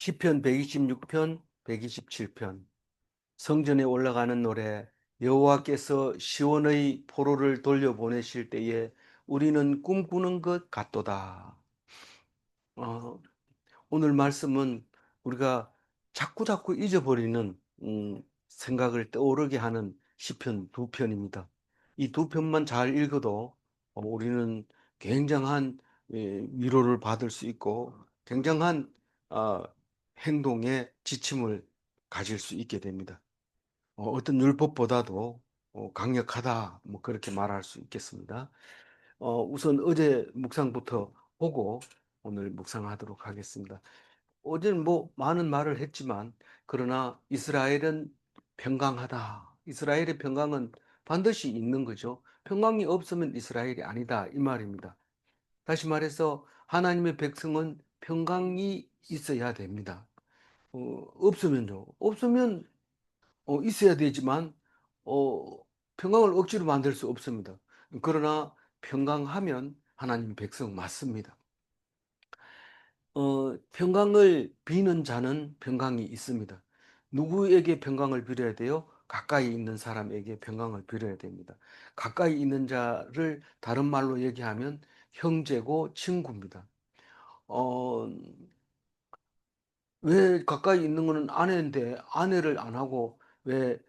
시편 126편, 127편. 성전에 올라가는 노래. 여호와께서 시온의 포로를 돌려보내실 때에 우리는 꿈꾸는 것 같도다. 어, 오늘 말씀은 우리가 자꾸자꾸 잊어버리는 생각을 떠오르게 하는 시편 두 편입니다. 이 두 편만 잘 읽어도 우리는 굉장한 위로를 받을 수 있고 굉장한 어, 행동의 지침을 가질 수 있게 됩니다. 어떤 율법보다도 강력하다, 뭐 그렇게 말할 수 있겠습니다. 우선 어제 묵상부터 보고 오늘 묵상하도록 하겠습니다. 어제는 뭐 많은 말을 했지만 그러나 이스라엘은 평강하다. 이스라엘의 평강은 반드시 있는 거죠. 평강이 없으면 이스라엘이 아니다 이 말입니다. 다시 말해서 하나님의 백성은 평강이 있어야 됩니다. 없으면요. 없으면 있어야 되지만 평강을 억지로 만들 수 없습니다. 그러나 평강하면 하나님 백성 맞습니다. 평강을 비는 자는 평강이 있습니다. 누구에게 평강을 빌어야 돼요? 가까이 있는 사람에게 평강을 빌어야 됩니다. 가까이 있는 자를 다른 말로 얘기하면 형제고 친구입니다. 어, 왜 가까이 있는 거는 아내인데 아내를 안 하고 왜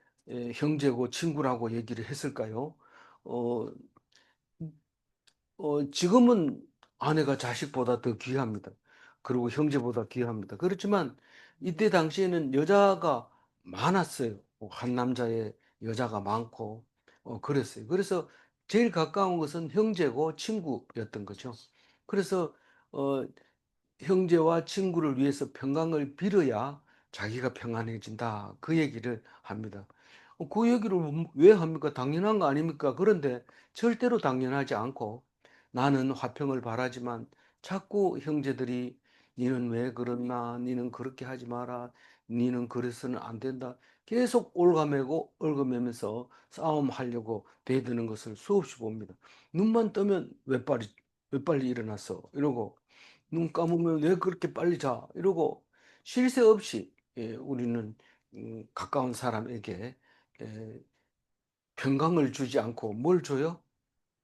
형제고 친구라고 얘기를 했을까요? 어, 지금은 아내가 자식보다 더 귀합니다. 그리고 형제보다 귀합니다. 그렇지만 이때 당시에는 여자가 많았어요. 한 남자의 여자가 많고 그랬어요. 그래서 제일 가까운 것은 형제고 친구였던 거죠. 그래서 어, 형제와 친구를 위해서 평강을 빌어야 자기가 평안해진다. 그 얘기를 합니다. 그 얘기를 왜 합니까? 당연한 거 아닙니까? 그런데 절대로 당연하지 않고 나는 화평을 바라지만 자꾸 형제들이 니는 왜 그러나? 니는 그렇게 하지 마라. 니는 그래서는 안 된다. 계속 올가매고 얽어매면서 싸움하려고 대드는 것을 수없이 봅니다. 눈만 뜨면 왜 빨리 일어났어? 이러고 눈 감으면 왜 그렇게 빨리 자? 이러고 쉴 새 없이 우리는 가까운 사람에게 에, 평강을 주지 않고 뭘 줘요?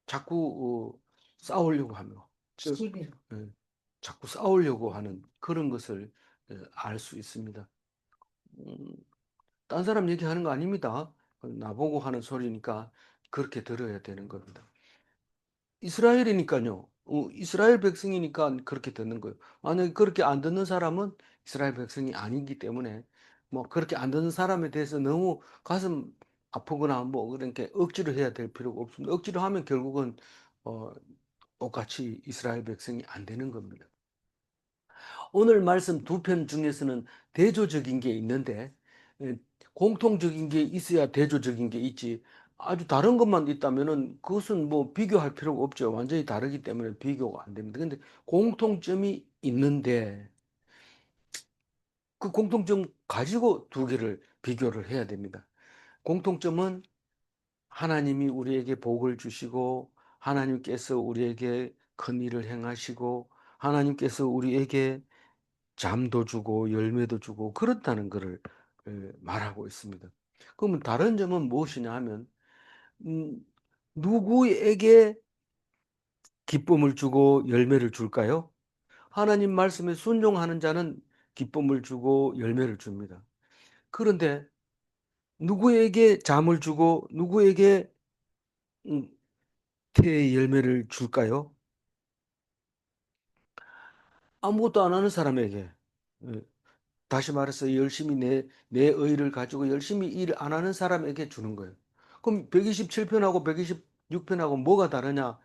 자꾸 싸우려고 하며 시비로. 자꾸 싸우려고 하는 그런 것을 알 수 있습니다. 음, 딴 사람 얘기하는 거 아닙니다. 나보고 하는 소리니까 그렇게 들어야 되는 겁니다. 이스라엘이니까요. 이스라엘 백성이니까 그렇게 듣는 거예요. 만약에 그렇게 안 듣는 사람은 이스라엘 백성이 아니기 때문에 뭐 그렇게 안 듣는 사람에 대해서 너무 가슴 아프거나 뭐 그렇게 억지로 해야 될 필요가 없습니다. 억지로 하면 결국은 어, 똑같이 이스라엘 백성이 안 되는 겁니다. 오늘 말씀 두 편 중에서는 대조적인 게 있는데 예, 공통적인 게 있어야 대조적인 게 있지 아주 다른 것만 있다면은 그것은 뭐 비교할 필요가 없죠. 완전히 다르기 때문에 비교가 안 됩니다. 근데 공통점이 있는데 그 공통점 가지고 두 개를 비교를 해야 됩니다. 공통점은 하나님이 우리에게 복을 주시고 하나님께서 우리에게 큰 일을 행하시고 하나님께서 우리에게 잠도 주고 열매도 주고 그렇다는 것을 말하고 있습니다. 그러면 다른 점은 무엇이냐 하면 음, 누구에게 기쁨을 주고 열매를 줄까요? 하나님 말씀에 순종하는 자는 기쁨을 주고 열매를 줍니다. 그런데 누구에게 잠을 주고 누구에게 음, 태의 열매를 줄까요? 아무것도 안 하는 사람에게. 예, 다시 말해서 열심히 내 의를 가지고 열심히 일 안 하는 사람에게 주는 거예요. 그럼 127편하고 126편하고 뭐가 다르냐?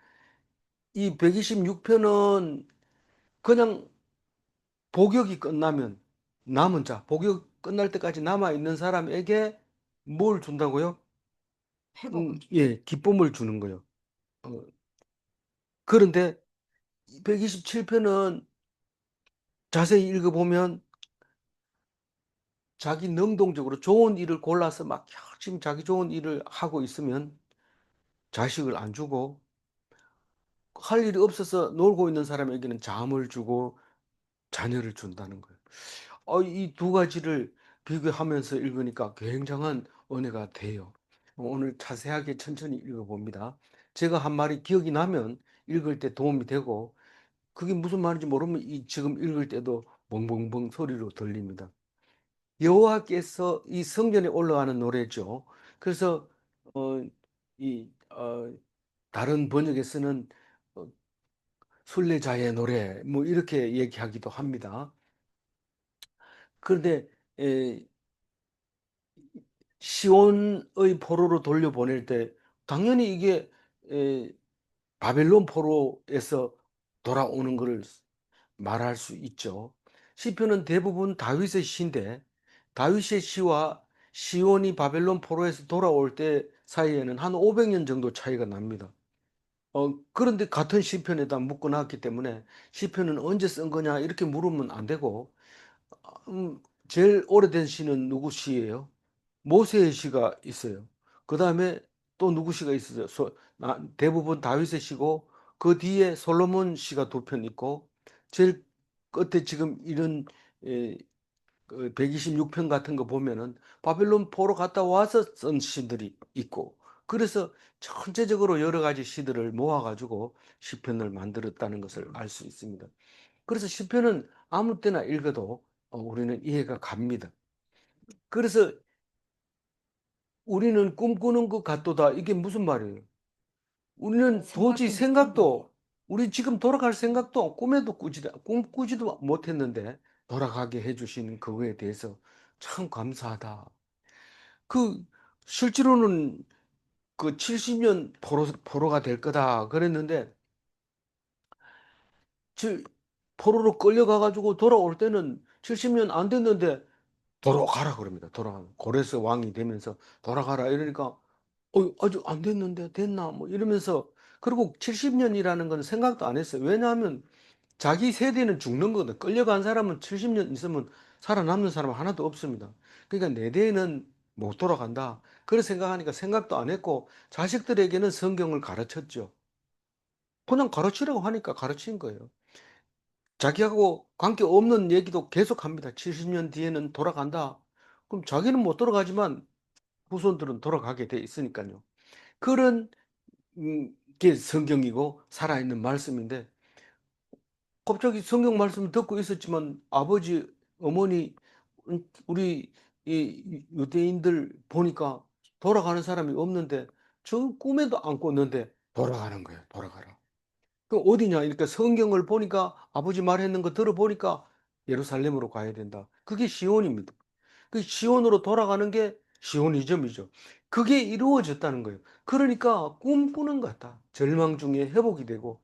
이 126편은 그냥 복역이 끝나면 남은 자, 복역 끝날 때까지 남아 있는 사람에게 뭘 준다고요? 예, 기쁨을 주는 거예요. 어, 그런데 127편은 자세히 읽어보면 자기 능동적으로 좋은 일을 골라서 막 열심히 자기 좋은 일을 하고 있으면 자식을 안 주고 할 일이 없어서 놀고 있는 사람에게는 잠을 주고 자녀를 준다는 거예요. 이 두 가지를 비교하면서 읽으니까 굉장한 은혜가 돼요. 오늘 자세하게 천천히 읽어봅니다. 제가 한 말이 기억이 나면 읽을 때 도움이 되고, 그게 무슨 말인지 모르면 지금 읽을 때도 벙벙벙 소리로 들립니다. 여호와께서 이 성전에 올라가는 노래죠. 그래서 어, 이 다른 번역에서는 어, 순례자의 노래 뭐 이렇게 얘기하기도 합니다. 그런데 에, 시온의 포로로 돌려보낼 때 당연히 이게 에, 바벨론 포로에서 돌아오는 것을 말할 수 있죠. 시편은 대부분 다윗의 시인데 다윗의 시와 시온이 바벨론 포로에서 돌아올 때 사이에는 한 500년 정도 차이가 납니다. 그런데 같은 시편에다 묶어놨기 때문에 시편은 언제 쓴 거냐 이렇게 물으면 안 되고, 제일 오래된 시는 누구 시예요? 모세의 시가 있어요. 그 다음에 또 누구 시가 있어요? 대부분 다윗의 시고, 그 뒤에 솔로몬 시가 두 편 있고, 제일 끝에 지금 이런 126편 같은 거 보면은 바벨론 포로 갔다 와서 쓴 시들이 있고, 그래서 전체적으로 여러 가지 시들을 모아가지고 시편을 만들었다는 것을 알 수 있습니다. 그래서 시편은 아무 때나 읽어도 우리는 이해가 갑니다. 그래서 우리는 꿈꾸는 것 같도다. 이게 무슨 말이에요? 우리는 도저히 생각도, 우리 지금 돌아갈 생각도 꿈에도 꿈꾸지도 못했는데 돌아가게 해주신 그거에 대해서 참 감사하다. 그, 실제로는 그 70년 포로가 될 거다 그랬는데, 포로로 끌려가가지고 돌아올 때는 70년 안 됐는데 돌아가라 그럽니다. 고레스 왕이 되면서 돌아가라 이러니까 아직 안 됐는데 됐나 뭐 이러면서, 그리고 70년이라는 건 생각도 안 했어요. 왜냐하면 자기 세대는 죽는 거거든. 끌려간 사람은 70년 있으면 살아남는 사람은 하나도 없습니다. 그러니까 내 대에는 못 돌아간다. 그런 생각하니까 생각도 안 했고, 자식들에게는 성경을 가르쳤죠. 그냥 가르치라고 하니까 가르친 거예요. 자기하고 관계없는 얘기도 계속합니다. 70년 뒤에는 돌아간다. 그럼 자기는 못 돌아가지만 후손들은 돌아가게 돼 있으니까요. 그런 게 성경이고 살아있는 말씀인데, 갑자기 성경 말씀을 듣고 있었지만 아버지, 어머니, 우리 이 유대인들 보니까 돌아가는 사람이 없는데, 저 꿈에도 안 꿨는데 돌아가는 거예요. 돌아가라. 그 어디냐? 이렇게 성경을 보니까 아버지 말했는 거 들어보니까 예루살렘으로 가야 된다. 그게 시온입니다. 그 시온으로 돌아가는 게 시온이점이죠. 그게 이루어졌다는 거예요. 그러니까 꿈꾸는 것 같다. 절망 중에 회복이 되고,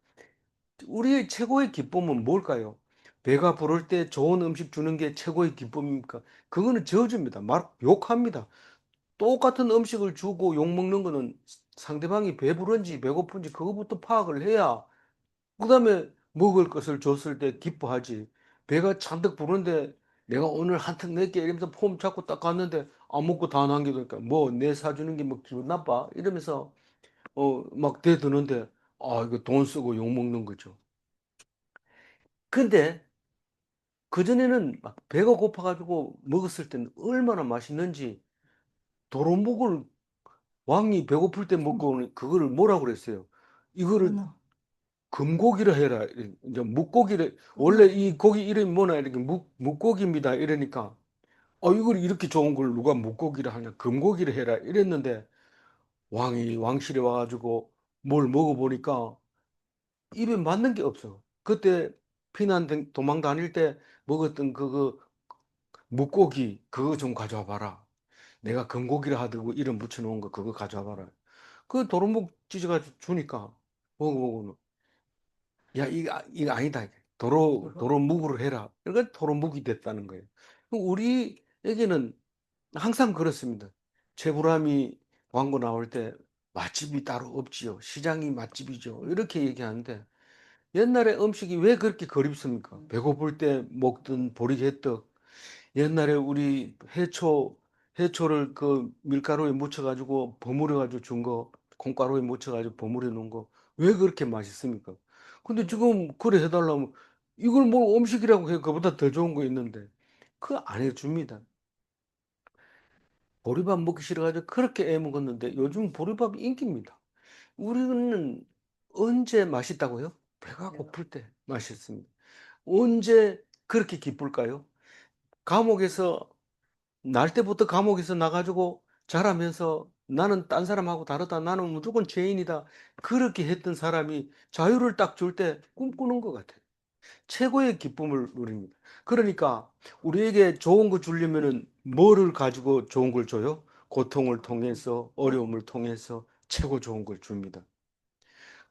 우리의 최고의 기쁨은 뭘까요? 배가 부를 때 좋은 음식 주는 게 최고의 기쁨입니까? 그거는 저주입니다. 욕합니다. 똑같은 음식을 주고 욕 먹는 거는 상대방이 배부른지 배고픈지 그거부터 파악을 해야 그다음에 먹을 것을 줬을 때 기뻐하지. 배가 잔뜩 부른데 내가 오늘 한턱 낼게 이러면서 폼 잡고 딱 갔는데 안 먹고 다 남겨두니까 뭐 내 사주는 게 뭐 기분 나빠 이러면서 막 대드는데, 이거 돈 쓰고 욕 먹는 거죠. 근데 그전에는 막 배가 고파가지고 먹었을 때는 얼마나 맛있는지, 도루묵을 왕이 배고플 때 먹고 그거를 뭐라고 그랬어요? 이거를 금고기를 해라. 이제 묵고기를, 원래 이 고기 이름이 뭐나 이렇게 묵고기입니다. 이러니까 이걸 이렇게 좋은 걸 누가 묵고기를 하냐, 금고기를 해라 이랬는데, 왕이 왕실에 와가지고 뭘 먹어보니까 입에 맞는 게 없어. 그때 도망 다닐 때 먹었던 그거 묵고기 그거 좀 가져와 봐라. 내가 금고기를 하고 이름 붙여놓은 거 그거 가져와 봐라. 그 도루묵 찢어가 주니까 먹어보고, 야, 이거 아니다. 도로묵으로 해라. 그러니까 도로묵이 됐다는 거예요. 우리에게는 항상 그렇습니다. 최불암이 광고 나올 때 맛집이 따로 없지요. 시장이 맛집이죠. 이렇게 얘기하는데, 옛날에 음식이 왜 그렇게 그립습니까? 배고플 때 먹던 보리개떡, 옛날에 우리 해초를 그 밀가루에 묻혀가지고 버무려가지고 준 거, 콩가루에 묻혀가지고 버무려 놓은 거, 왜 그렇게 맛있습니까? 근데 지금 그래 해달라면 이걸 뭐 음식이라고 해, 그보다 더 좋은 거 있는데. 그 안 해줍니다. 보리밥 먹기 싫어가지고 그렇게 애먹었는데 요즘 보리밥이 인기입니다. 우리는 언제 맛있다고요? 배가 고플 때 맛있습니다. 언제 그렇게 기쁠까요? 감옥에서 날 때부터 감옥에서 나가지고 자라면서 나는 딴 사람하고 다르다. 나는 무조건 죄인이다. 그렇게 했던 사람이 자유를 딱 줄 때 꿈꾸는 것 같아요. 최고의 기쁨을 누립니다. 그러니까 우리에게 좋은 거 주려면은 뭐를 가지고 좋은 걸 줘요? 고통을 통해서, 어려움을 통해서 최고 좋은 걸 줍니다.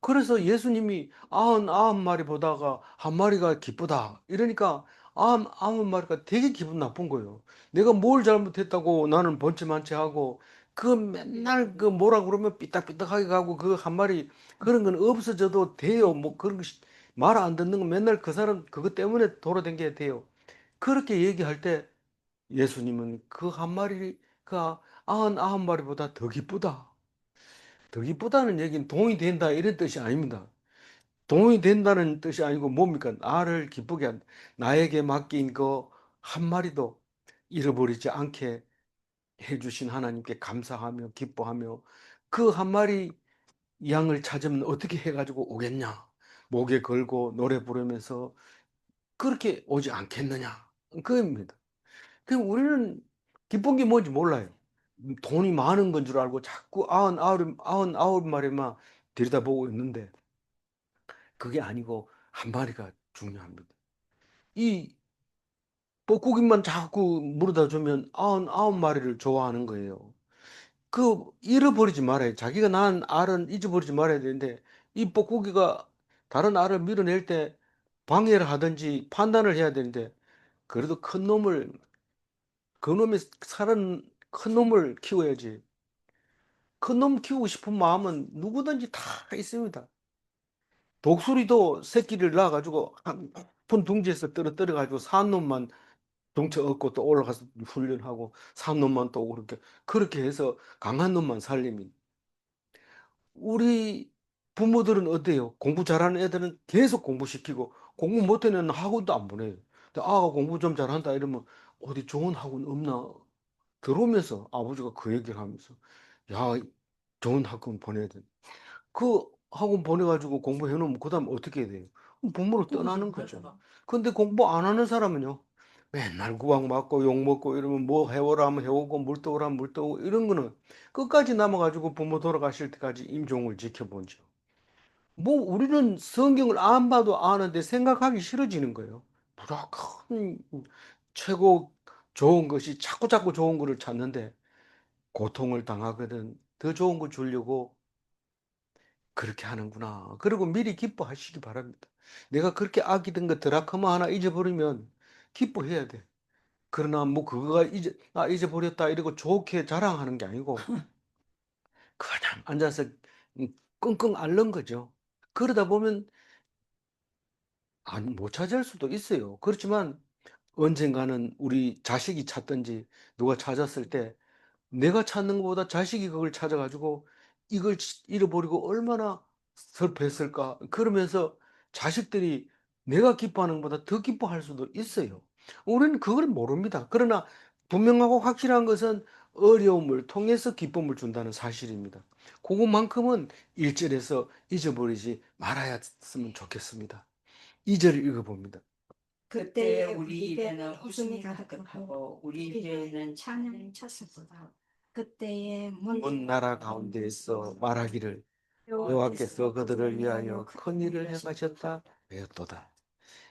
그래서 예수님이 99마리 보다가 한 마리가 기쁘다. 이러니까 99마리가 되게 기분 나쁜 거예요. 내가 뭘 잘못했다고 나는 번체만체 하고 그 맨날 그 뭐라 그러면 삐딱삐딱하게 가고 그 한 마리 그런 건 없어져도 돼요. 뭐 그런 거 말 안 듣는 거 맨날 그 사람 그것 때문에 돌아다녀야 돼요. 그렇게 얘기할 때 예수님은 그 한 마리가 99마리보다 더 기쁘다. 더 기쁘다는 얘기는 동의 된다 이런 뜻이 아닙니다. 동의 된다는 뜻이 아니고 뭡니까? 나를 기쁘게 한다. 나에게 맡긴 거 한 마리도 잃어버리지 않게 해주신 하나님께 감사하며 기뻐하며 그 한 마리 양을 찾으면 어떻게 해가지고 오겠냐? 목에 걸고 노래 부르면서 그렇게 오지 않겠느냐? 그겁니다. 그럼 우리는 기쁜 게 뭔지 몰라요. 돈이 많은 건 줄 알고 자꾸 99마리만 들여다보고 있는데 그게 아니고 한 마리가 중요합니다. 이 뻐꾸기만 자꾸 물어다 주면 99마리를 좋아하는 거예요. 그 잃어버리지 말아요. 자기가 낳은 알은 잊어버리지 말아야 되는데 이 뻐꾸기가 다른 알을 밀어낼 때 방해를 하든지 판단을 해야 되는데 그래도 큰 놈을 그 놈이 살은 큰 놈을 키워야지. 큰 놈 키우고 싶은 마음은 누구든지 다 있습니다. 독수리도 새끼를 낳아가지고 한 높은 둥지에서 떨어뜨려가지고 산 놈만 동체 얻고 또 올라가서 훈련하고 산 놈만 또 그렇게 해서 강한 놈만 살림이. 우리 부모들은 어때요? 공부 잘하는 애들은 계속 공부시키고 공부 못하는 애는 학원도 안 보내요. 근데 아가 공부 좀 잘한다 이러면 어디 좋은 학원 없나? 들어오면서 아버지가 그 얘기를 하면서 야, 좋은 학원 보내야 돼. 그 학원 보내가지고 공부해 놓으면 그 다음 어떻게 해야 돼요? 부모를 떠나는 거죠. 근데 공부 안 하는 사람은요, 맨날 구박받고 욕먹고 이러면 뭐 해오라 하면 해오고 물 떠오라 하면 물 떠오고 이런 거는 끝까지 남아가지고 부모 돌아가실 때까지 임종을 지켜보죠. 뭐 우리는 성경을 안 봐도 아는데 생각하기 싫어지는 거예요. 무조건 최고 좋은 것이 자꾸 자꾸 좋은 거를 찾는데 고통을 당하거든 더 좋은 거 주려고 그렇게 하는구나. 그리고 미리 기뻐하시기 바랍니다. 내가 그렇게 아끼던 거 드라크마 하나 잊어버리면 기뻐해야 돼. 그러나 뭐 그거가 잊어버렸다 이러고 좋게 자랑하는 게 아니고 그냥 앉아서 끙끙 앓는 거죠. 그러다 보면 못 찾을 수도 있어요. 그렇지만 언젠가는 우리 자식이 찾든지 누가 찾았을 때 내가 찾는 것보다 자식이 그걸 찾아가지고 이걸 잃어버리고 얼마나 슬퍼했을까. 그러면서 자식들이 내가 기뻐하는 것보다 더 기뻐할 수도 있어요. 우리는 그걸 모릅니다. 그러나 분명하고 확실한 것은 어려움을 통해서 기쁨을 준다는 사실입니다. 그것만큼은 1절에서 잊어버리지 말아야으면 좋겠습니다. 2절 읽어봅니다. 그때 우리 입에는 웃음이 가득하고 우리 입에는 찬양이 찼었도다. 그때에 온 나라 가운데에서 말하기를 여호와께서 그들을 위하여 큰 일을 행하셨다 배웠도다.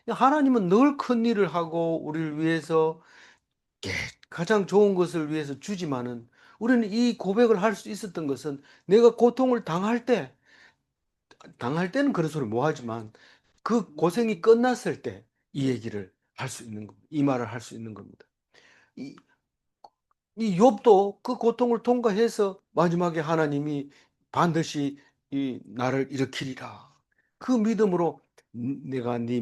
하나님은 늘 큰 일을 하고 우리를 위해서 가장 좋은 것을 위해서 주지만은 우리는 이 고백을 할 수 있었던 것은 내가 고통을 당할 때는 그런 소리 못 하지만 그 고생이 끝났을 때 이 얘기를 할 수 있는 겁니다. 이 말을 할 수 있는 겁니다. 이, 이 욥도 그 고통을 통과해서 마지막에 하나님이 반드시 이 나를 일으키리라. 그 믿음으로 내가 네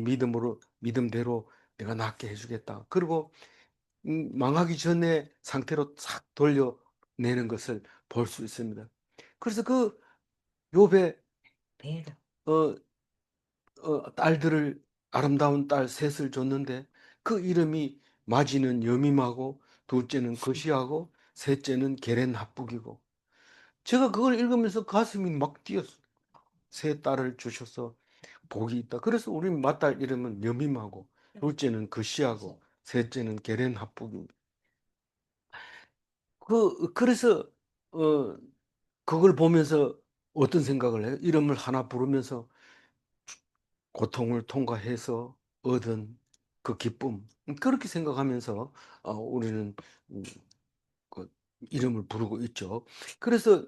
믿음대로 내가 낫게 해주겠다. 그리고 망하기 전에 상태로 싹 돌려내는 것을 볼 수 있습니다. 그래서 그 욥의 어, 딸들을 아름다운 딸 셋을 줬는데 그 이름이 마지는 여밈하고 둘째는 거시하고 셋째는 게렌 합북이고. 제가 그걸 읽으면서 가슴이 막 뛰었어요. 세 딸을 주셔서 복이 있다. 그래서 우리 맏딸 이름은 여밈하고 둘째는 거시하고 셋째는 게렌 합북입니다. 그래서 어 그걸 보면서 어떤 생각을 해요? 이름을 하나 부르면서 고통을 통과해서 얻은 그 기쁨, 그렇게 생각하면서 우리는 음, 그 이름을 부르고 있죠. 그래서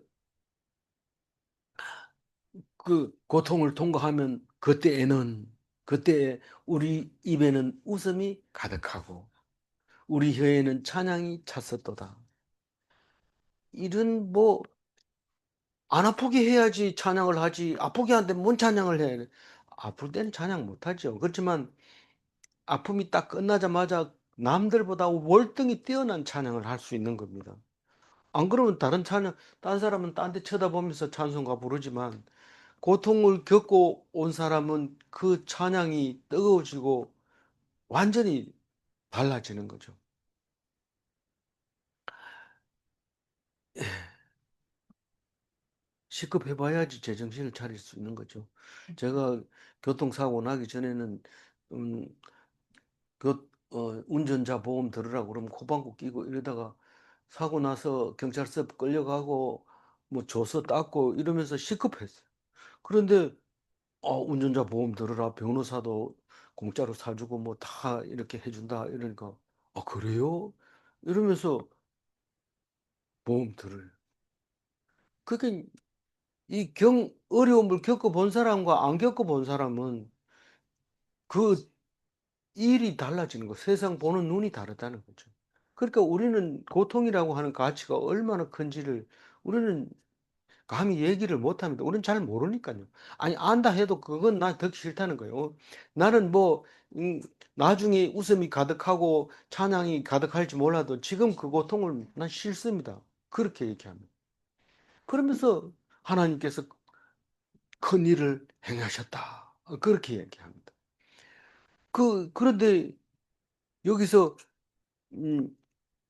그 고통을 통과하면 그때 우리 입에는 웃음이 가득하고 우리 혀에는 찬양이 찼었도다. 이런 뭐 안 아프게 해야지 찬양을 하지, 아프게 하는데 뭔 찬양을 해? 아플 때는 찬양 못하죠. 그렇지만 아픔이 딱 끝나자마자 남들보다 월등히 뛰어난 찬양을 할 수 있는 겁니다. 안 그러면 다른 사람은 딴 데 쳐다보면서 찬송가 부르지만 고통을 겪고 온 사람은 그 찬양이 뜨거워지고 완전히 달라지는 거죠. 시급해봐야지 제정신을 차릴 수 있는 거죠. 제가 교통사고 나기 전에는 음, 운전자 보험 들으라고 그러면 코방구 끼고 이러다가 사고 나서 경찰서 끌려가고 뭐 조서 땄고 이러면서 시급했어요. 그런데 운전자 보험 들으라, 변호사도 공짜로 사주고 뭐 다 이렇게 해준다 이러니까 그래요? 이러면서 보험 들을. 그게 이 어려움을 겪어본 사람과 안 겪어본 사람은 그 일이 달라지는 거, 세상 보는 눈이 다르다는 거죠. 그러니까 우리는 고통이라고 하는 가치가 얼마나 큰지를 우리는 감히 얘기를 못 합니다. 우리는 잘 모르니까요. 아니, 안다 해도 그건 나 듣기 싫다는 거예요. 나는 뭐, 나중에 웃음이 가득하고 찬양이 가득할지 몰라도 지금 그 고통을 난 싫습니다. 그렇게 얘기합니다. 그러면서 하나님께서 큰 일을 행하셨다. 그렇게 얘기합니다. 그런데 여기서, 음,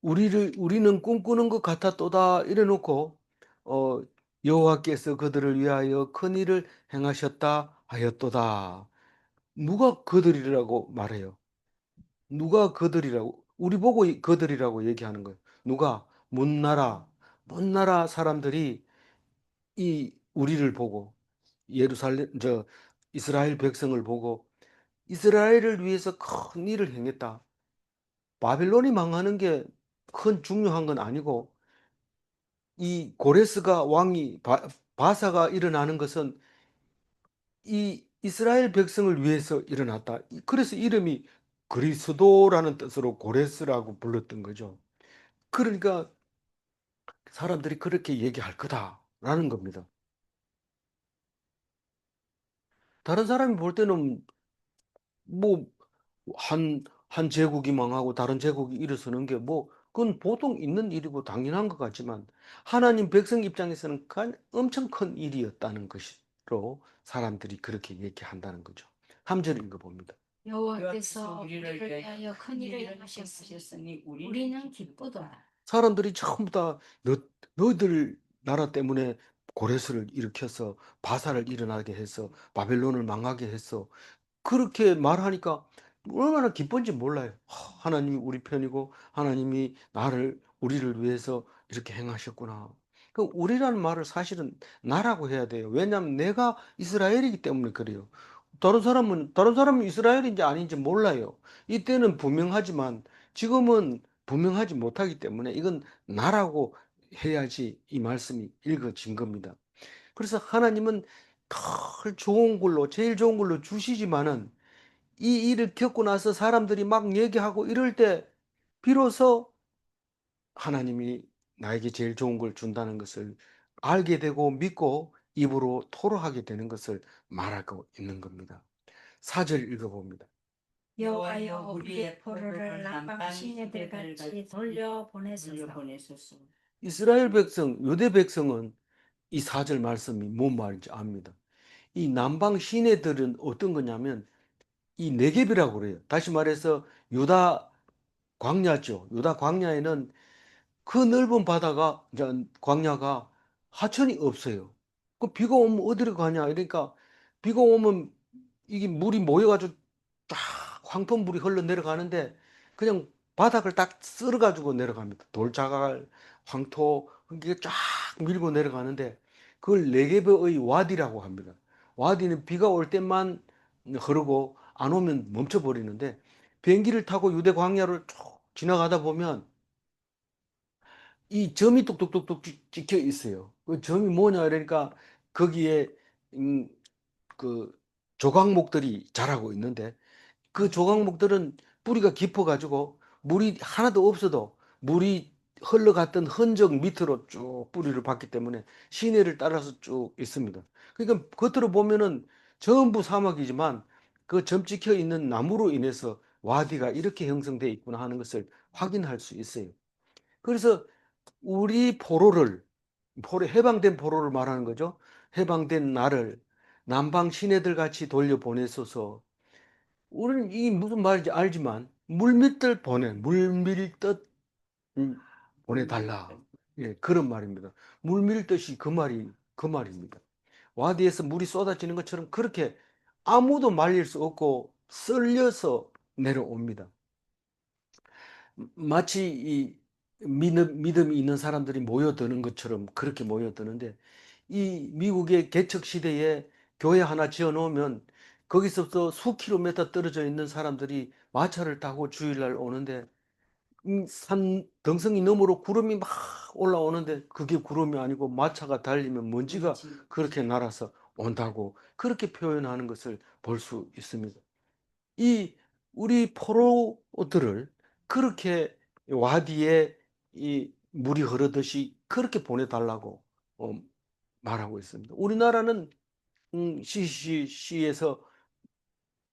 우리는 꿈꾸는 것 같았도다 이래 놓고 어 여호와께서 그들을 위하여 큰 일을 행하셨다 하였도다. 누가 그들이라고 말해요? 누가 그들이라고 우리 보고 그들이라고 얘기하는 거예요. 누가 먼 나라 사람들이 이 우리를 보고 예루살렘 저 이스라엘 백성을 보고 이스라엘을 위해서 큰 일을 행했다. 바빌론이 망하는 게 큰 중요한 건 아니고 이 고레스가 왕이 바사가 일어나는 것은 이 이스라엘 백성을 위해서 일어났다. 그래서 이름이 그리스도라는 뜻으로 고레스라고 불렀던 거죠. 그러니까 사람들이 그렇게 얘기할 거다라는 겁니다. 다른 사람이 볼 때는 뭐 한 제국이 망하고 다른 제국이 일어서는 게 뭐 그건 보통 있는 일이고 당연한 것 같지만 하나님 백성 입장에서는 엄청 큰 일이었다는 것으로 사람들이 그렇게 얘기한다는 거죠. 3절 읽어봅니다. 여호와께서 우리를 위하여 큰 일을 행하셨으니 우리는 기쁘도다. 사람들이 전부 다 너희들 나라 때문에 고레스를 일으켜서 바사를 일어나게 해서 바벨론을 망하게 해서 그렇게 말하니까 얼마나 기쁜지 몰라요. 하나님이 우리 편이고 하나님이 우리를 위해서 이렇게 행하셨구나. 그 우리라는 말을 사실은 나라고 해야 돼요. 왜냐하면 내가 이스라엘이기 때문에 그래요. 다른 사람은 이스라엘인지 아닌지 몰라요. 이때는 분명하지만 지금은 분명하지 못하기 때문에 이건 나라고 해야지 이 말씀이 읽어진 겁니다. 그래서 하나님은 제일 좋은 걸로 주시지만은 이 일을 겪고 나서 사람들이 막 얘기하고 이럴 때 비로소 하나님이 나에게 제일 좋은 걸 준다는 것을 알게 되고 믿고 입으로 토로하게 되는 것을 말하고 있는 겁니다. 4절 읽어봅니다. 여호와여 우리의 포로를 남방 시내들 같이 돌려보내소서. 이스라엘 백성, 유대 백성은 이 4절 말씀이 뭔 말인지 압니다. 이 남방 시내들은 어떤 거냐면 이 네겝이라고 그래요. 다시 말해서 유다 광야죠. 유다 광야에는 그 넓은 바다가, 이제 광야가 하천이 없어요. 그 비가 오면 어디로 가냐? 그러니까 비가 오면 이게 물이 모여가지고 쫙 황천물이 흘러 내려가는데 그냥 바닥을 딱 쓸어가지고 내려갑니다. 돌자갈, 황토, 이게 쫙 밀고 내려가는데 그걸 네게브의 와디라고 합니다. 와디는 비가 올 때만 흐르고 안 오면 멈춰버리는데 비행기를 타고 유대 광야를 쭉 지나가다 보면 이 점이 뚝뚝뚝뚝 찍혀 있어요. 그 점이 뭐냐 그러니까 거기에 음, 그 조각목들이 자라고 있는데 그 조각목들은 뿌리가 깊어가지고 물이 하나도 없어도 물이 흘러갔던 흔적 밑으로 쭉 뿌리를 받기 때문에 시내를 따라서 쭉 있습니다. 그러니까 겉으로 보면은 전부 사막이지만 그 점 찍혀 있는 나무로 인해서 와디가 이렇게 형성되어 있구나 하는 것을 확인할 수 있어요. 그래서 우리 해방된 포로를 말하는 거죠. 해방된 나를 남방 시내들 같이 돌려보내소서. 우리는 이 무슨 말인지 알지만 물밀듯 보내달라. 예, 그런 말입니다. 물밀듯이 그 말입니다. 와디에서 물이 쏟아지는 것처럼 그렇게 아무도 말릴 수 없고 썰려서 내려옵니다. 마치 이 믿음이 있는 사람들이 모여드는 것처럼 그렇게 모여드는데 이 미국의 개척 시대에 교회 하나 지어 놓으면 거기서부터 수 킬로미터 떨어져 있는 사람들이 마차를 타고 주일날 오는데 산 덩성이 너머로 구름이 막 올라오는데 그게 구름이 아니고 마차가 달리면 먼지가 그렇게 날아서 온다고 그렇게 표현하는 것을 볼 수 있습니다. 이 우리 포로들을 그렇게 와디에 이 물이 흐르듯이 그렇게 보내달라고 어, 말하고 있습니다. 우리나라는 CCC에서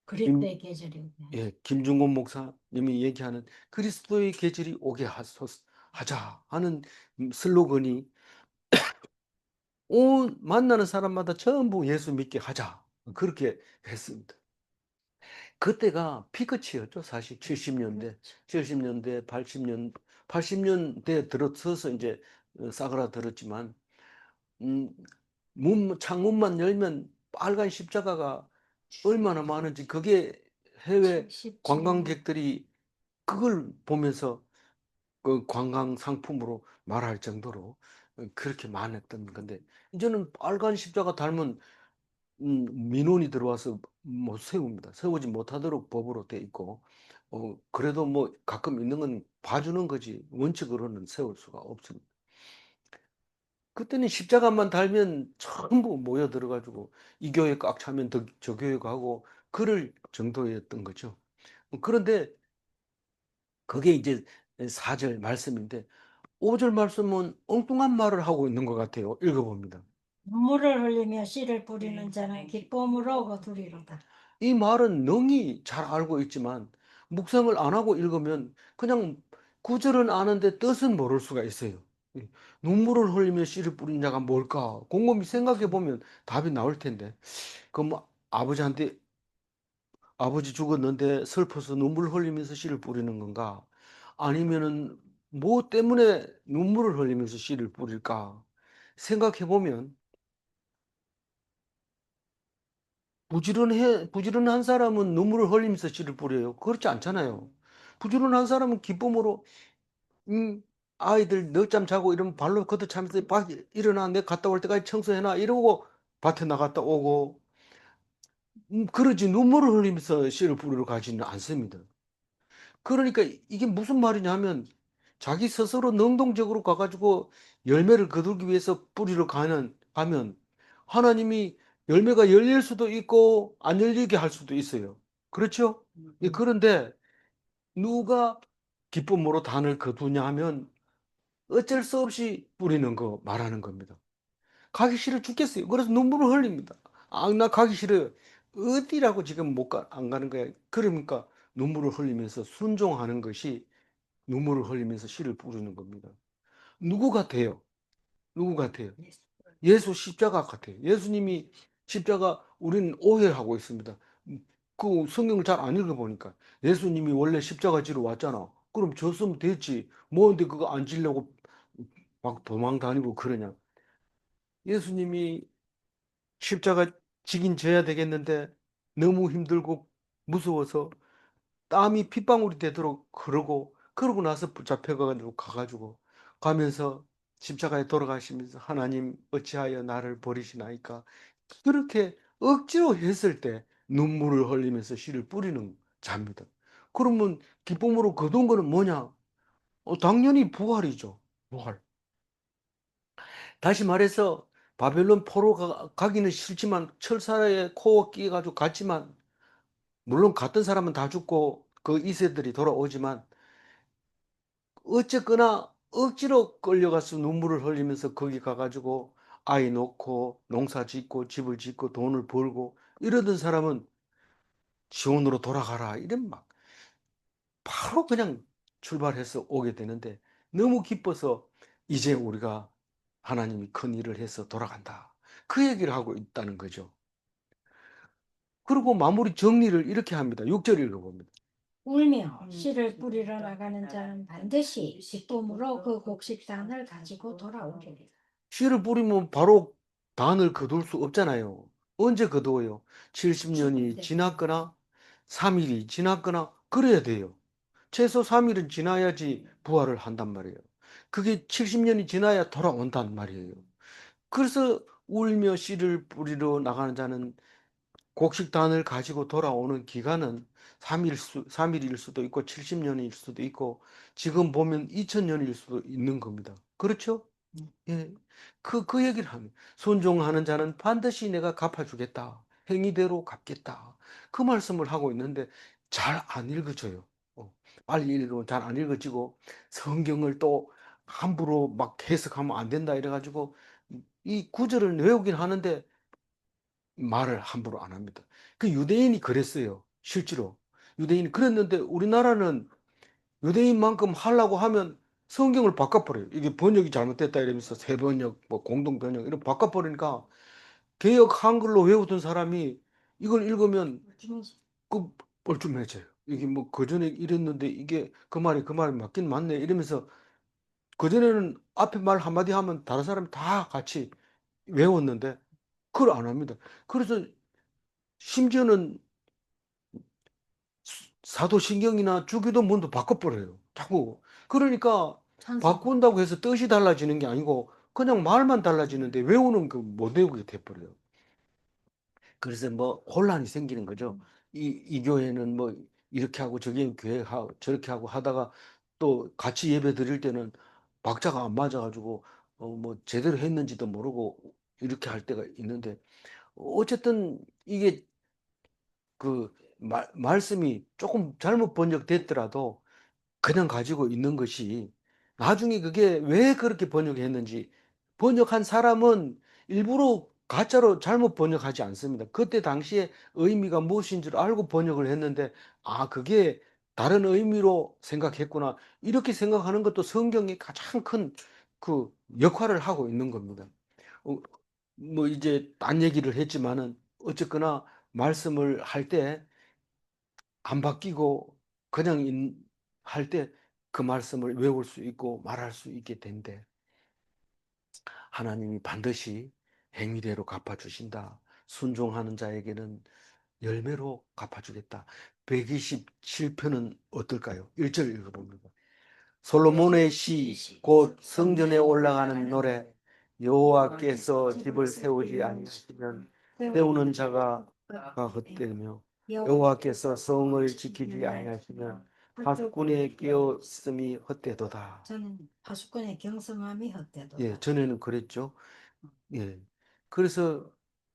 그리스도의 계절이 오게 김중곤 목사님이 얘기하는 그리스도의 계절이 오게 하자 하는 슬로건이 온 만나는 사람마다 전부 예수 믿게 하자 그렇게 했습니다. 그때가 피크치였죠. 사실 70년대, 70년대, 80년대 들어서서 이제 싸그라들었지만 음, 창문만 열면 빨간 십자가가 얼마나 많은지 그게 해외 77년 관광객들이 그걸 보면서 그 관광 상품으로 말할 정도로 그렇게 많았던 건데 이제는 빨간 십자가 닮은 민원이 들어와서 못 세웁니다. 세우지 못하도록 법으로 돼 있고, 그래도 뭐 가끔 있는 건 봐주는 거지 원칙으로는 세울 수가 없습니다. 그때는 십자가만 달면 전부 모여 들어가지고 이 교회 꽉 차면 저 교회 가고 그럴 정도였던 거죠. 그런데 그게 이제 4절 말씀인데 5절 말씀은 엉뚱한 말을 하고 있는 것 같아요. 읽어봅니다. 눈물을 흘리며 씨를 뿌리는 자는 기쁨으로 거두리로다. 이 말은 능히 잘 알고 있지만 묵상을 안 하고 읽으면 그냥 구절은 아는데 뜻은 모를 수가 있어요. 눈물을 흘리며 씨를 뿌린 자가 뭘까? 곰곰이 생각해 보면 답이 나올 텐데. 그럼 아버지 죽었는데 슬퍼서 눈물 흘리면서 씨를 뿌리는 건가? 아니면은 뭐 때문에 눈물을 흘리면서 씨를 뿌릴까? 생각해 보면 부지런한 사람은 눈물을 흘리면서 씨를 뿌려요. 그렇지 않잖아요. 부지런한 사람은 기쁨으로, 아이들 늦잠 자고 이러면 발로 걷어차면서 일어나, 내 갔다 올 때까지 청소해놔. 이러고 밭에 나갔다 오고, 그러지 눈물을 흘리면서 씨를 뿌리러 가지는 않습니다. 그러니까 이게 무슨 말이냐면, 자기 스스로 능동적으로 가가지고 열매를 거두기 위해서 가면 하나님이 열매가 열릴 수도 있고 안 열리게 할 수도 있어요. 그렇죠? 그런데 누가 기쁨으로 단을 거두냐 하면 어쩔 수 없이 뿌리는 거 말하는 겁니다. 가기 싫어 죽겠어요. 그래서 눈물을 흘립니다. 아, 나 가기 싫어요. 어디라고 지금 안 가는 거야. 그러니까 눈물을 흘리면서 순종하는 것이 눈물을 흘리면서 씨를 뿌리는 겁니다. 누구 같아요? 누구 같아요? 예수 십자가 같아요. 예수님이 십자가 우리는 오해하고 있습니다. 그 성경을 잘 안 읽어보니까 예수님이 원래 십자가 지러 왔잖아. 그럼 줬으면 됐지. 뭐인데 그거 안 지려고 막 도망 다니고 그러냐. 예수님이 십자가 지긴 져야 되겠는데 너무 힘들고 무서워서 땀이 핏방울이 되도록 그러고 나서 붙잡혀가지고 가면서 십자가에 돌아가시면서 하나님 어찌하여 나를 버리시나이까 그렇게 억지로 했을 때 눈물을 흘리면서 씨를 뿌리는 자입니다. 그러면 기쁨으로 거둔 거는 뭐냐? 당연히 부활이죠. 부활. 다시 말해서 바벨론 포로 가기는 싫지만 철사에 코어 끼가지고 갔지만 물론 갔던 사람은 다 죽고 그 이세들이 돌아오지만 어쨌거나 억지로 끌려가서 눈물을 흘리면서 거기 가가지고 아이 놓고 농사 짓고 집을 짓고 돈을 벌고 이러던 사람은 지원으로 돌아가라 이런 막 바로 그냥 출발해서 오게 되는데 너무 기뻐서 이제 우리가 하나님이 큰 일을 해서 돌아간다. 그 얘기를 하고 있다는 거죠. 그리고 마무리 정리를 이렇게 합니다. 6절 읽어봅니다. 울며 씨를 뿌리러 나가는 자는 반드시 기쁨으로 그 곡식단을 가지고 돌아오리라. 씨를 뿌리면 바로 단을 거둘 수 없잖아요. 언제 거두어요? 70년이 지났거나 3일이 지났거나 그래야 돼요. 최소 3일은 지나야지 부활을 한단 말이에요. 그게 70년이 지나야 돌아온단 말이에요. 그래서 울며 씨를 뿌리러 나가는 자는 곡식단을 가지고 돌아오는 기간은 3일일 수도 있고 70년일 수도 있고 지금 보면 2000년일 수도 있는 겁니다. 그렇죠? 예. 그 얘기를 합니다. 순종하는 자는 반드시 내가 갚아주겠다. 행위대로 갚겠다. 그 말씀을 하고 있는데 잘 안 읽어져요. 빨리 읽으면 잘 안 읽어지고 성경을 또 함부로 막 해석하면 안 된다 이래가지고 이 구절을 외우긴 하는데 말을 함부로 안 합니다. 그 유대인이 그랬어요. 실제로. 유대인이 그랬는데 우리나라는 유대인만큼 하려고 하면 성경을 바꿔버려요. 이게 번역이 잘못됐다 이러면서 새 번역, 뭐 공동 번역 이런 바꿔버리니까 개역 한글로 외우던 사람이 이걸 읽으면 그 뻘쭘해져요. 이게 뭐 그전에 이랬는데 이게 그 말이 맞긴 맞네 이러면서 그전에는 앞에 말 한마디 하면 다른 사람이 다 같이 외웠는데 그걸 안 합니다. 그래서 심지어는 사도신경이나 주기도문도 바꿔버려요. 자꾸. 그러니까 바꾼다고 해서 뜻이 달라지는 게 아니고 그냥 말만 달라지는데 외우는 그 못 외우게 돼버려요. 그래서 뭐 혼란이 생기는 거죠. 이 교회는 뭐 이렇게 하고 저기 교회 하고 저렇게 하고 하다가 또 같이 예배 드릴 때는 박자가 안 맞아가지고 뭐 제대로 했는지도 모르고 이렇게 할 때가 있는데 어쨌든 이게 그 말씀이 조금 잘못 번역됐더라도 그냥 가지고 있는 것이 나중에 그게 왜 그렇게 번역했는지 번역한 사람은 일부러 가짜로 잘못 번역하지 않습니다. 그때 당시에 의미가 무엇인 줄 알고 번역을 했는데 아 그게 다른 의미로 생각했구나 이렇게 생각하는 것도 성경의 가장 큰 그 역할을 하고 있는 겁니다. 뭐 이제 딴 얘기를 했지만은 어쨌거나 말씀을 할 때 안 바뀌고 그냥 할 때 그 말씀을 외울 수 있고 말할 수 있게 된대. 하나님이 반드시 행위대로 갚아주신다. 순종하는 자에게는 열매로 갚아주겠다. 127편은 어떨까요? 1절 읽어봅니다. 솔로몬의 시, 곧 성전에 올라가는 노래, 여호와께서 집을 세우지 아니하시면 세우는 자가 헛되며 여호와께서 성을 지키지 아니하시면 파수꾼의 깨었음이 헛되도다. 저는 파수꾼의 경성함이 헛되도다. 예, 전에는 그랬죠. 예. 그래서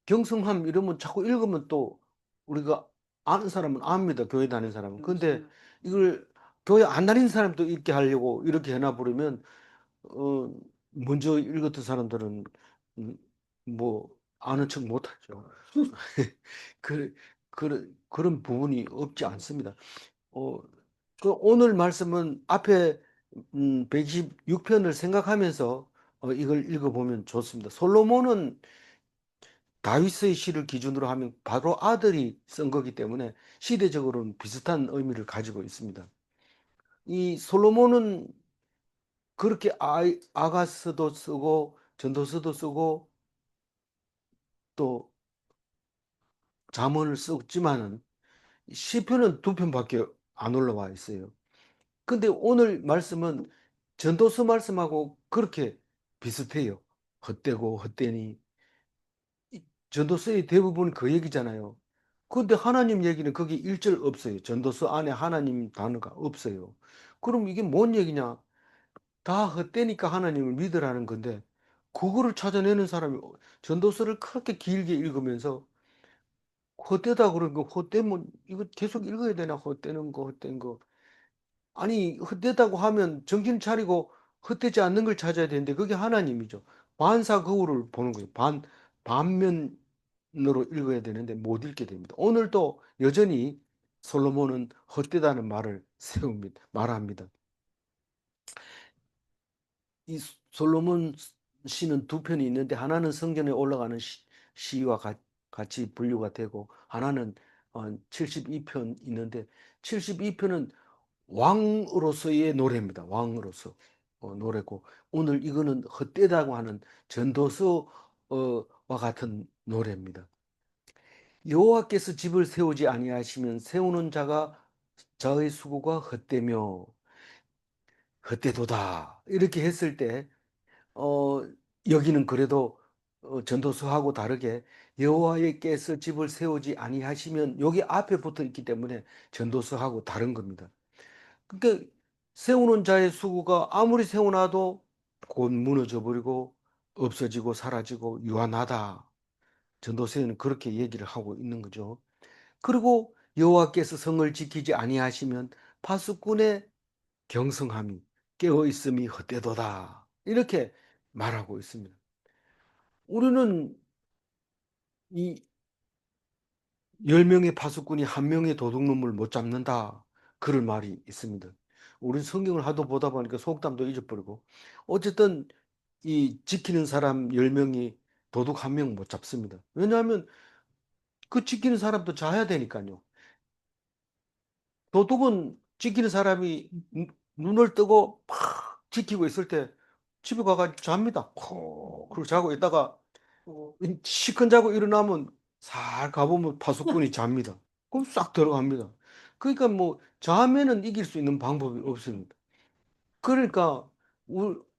경성함 이러면 자꾸 읽으면 또 우리가 아는 사람은 압니다. 교회 다니는 사람은. 근데 이걸 교회 안 다니는 사람도 읽게 하려고 이렇게 해놔 버리면 어 먼저 읽었던 사람들은 음, 뭐 아는 척 못하죠. 그 그런 부분이 없지 않습니다. 어, 그 오늘 말씀은 앞에 126편을 생각하면서 이걸 읽어보면 좋습니다. 솔로몬은 다윗의 시를 기준으로 하면 바로 아들이 쓴 거기 때문에 시대적으로는 비슷한 의미를 가지고 있습니다. 이 솔로몬은 그렇게 아가서도 쓰고 전도서도 쓰고 또 잠언을 썼지만은 시편은 두 편밖에 안 올라와 있어요. 근데 오늘 말씀은 전도서 말씀하고 그렇게 비슷해요. 헛되고 헛되니. 전도서의 대부분 그 얘기잖아요. 근데 하나님 얘기는 거기 일절 없어요. 전도서 안에 하나님 단어가 없어요. 그럼 이게 뭔 얘기냐? 다 헛되니까 하나님을 믿으라는 건데 그거를 찾아내는 사람이 전도서를 그렇게 길게 읽으면서 헛되다 그러는 거 헛되면 이거 계속 읽어야 되나 헛되는 거 헛된 거 아니 헛되다고 하면 정신 차리고 헛되지 않는 걸 찾아야 되는데 그게 하나님이죠. 반사 거울을 보는 거예요. 반면으로 읽어야 되는데 못 읽게 됩니다. 오늘도 여전히 솔로몬은 헛되다는 말을 세웁니다. 말합니다. 이 솔로몬 시는 두 편이 있는데 하나는 성전에 올라가는 시와 같이 분류가 되고 하나는 72편 있는데 72편은 왕으로서의 노래입니다. 왕으로서 노래고 오늘 이거는 헛되다고 하는 전도서와 같은 노래입니다. 여호와께서 집을 세우지 아니하시면 세우는 자가 저의 수고가 헛되며 헛되도다 이렇게 했을 때 어, 여기는 그래도 전도서하고 다르게 여호와께서 집을 세우지 아니하시면 여기 앞에 붙어 있기 때문에 전도서하고 다른 겁니다. 그러니까 세우는 자의 수고가 아무리 세워놔도 곧 무너져 버리고 없어지고 사라지고 유한하다. 전도서에는 그렇게 얘기를 하고 있는 거죠. 그리고 여호와께서 성을 지키지 아니하시면 파수꾼의 경성함이 깨어 있음이 헛되도다. 이렇게 말하고 있습니다. 우리는 이 10명의 파수꾼이 한 명의 도둑놈을 못 잡는다. 그럴 말이 있습니다. 우리는 성경을 하도 보다 보니까 속담도 잊어버리고 어쨌든 이 지키는 사람 10명이 도둑 한 명 못 잡습니다. 왜냐하면 그 지키는 사람도 자야 되니까요. 도둑은 지키는 사람이 눈을 뜨고 팍 지키고 있을 때 집에 가가지고 잡니다. 그리고 자고 있다가 시큰 자고 일어나면 살 가보면 파수꾼이 잡니다. 그럼 싹 들어갑니다. 그러니까 뭐 자면은 이길 수 있는 방법이 없습니다. 그러니까